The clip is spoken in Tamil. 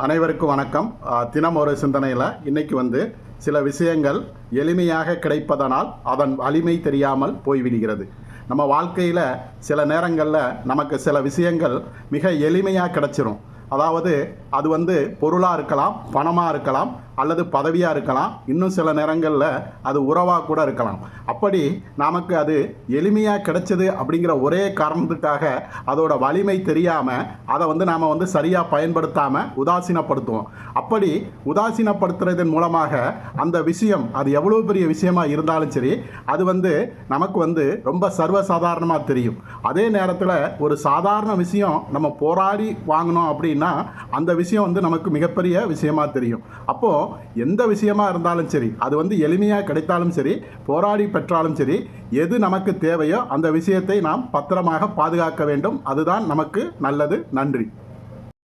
அனைவருக்கும் வணக்கம். தினம் ஒரு சிந்தனையில் இன்னைக்கு சில விஷயங்கள் எளிமையாக கிடைப்பதனால் அதன் வலிமை தெரியாமல் போய்விடுகிறது. நம்ம வாழ்க்கையில் சில நேரங்களில் நமக்கு சில விஷயங்கள் மிக எளிமையாக கிடைச்சிரும். அதாவது அது பொருளாக இருக்கலாம், பணமாக இருக்கலாம், அல்லது பதவியாக இருக்கலாம், இன்னும் சில நேரங்களில் அது உறவாக கூட இருக்கலாம். அப்படி நமக்கு அது எளிமையாக கிடைச்சது அப்படிங்கிற ஒரே காரணத்துக்காக அதோட வலிமை தெரியாமல் அதை நாம் சரியாக பயன்படுத்தாமல் உதாசீனப்படுத்துவோம். அப்படி உதாசீனப்படுத்துறதன் மூலமாக அந்த விஷயம் அது எவ்வளோ பெரிய விஷயமாக இருந்தாலும் சரி, அது நமக்கு ரொம்ப சர்வசாதாரணமாக தெரியும். அதே நேரத்தில் ஒரு சாதாரண விஷயம் நம்ம போராடி வாங்கினோம் அப்படின்னா அந்த விஷயம் நமக்கு மிகப்பெரிய விஷயமா தெரியும். அப்போது எந்த விஷயமா இருந்தாலும் சரி, அது எளிமையாக கிடைத்தாலும் சரி, போராடி பெற்றாலும் சரி, எது நமக்கு தேவையோ அந்த விஷயத்தை நாம் பத்திரமாக பாதுகாக்க வேண்டும். அதுதான் நமக்கு நல்லது. நன்றி.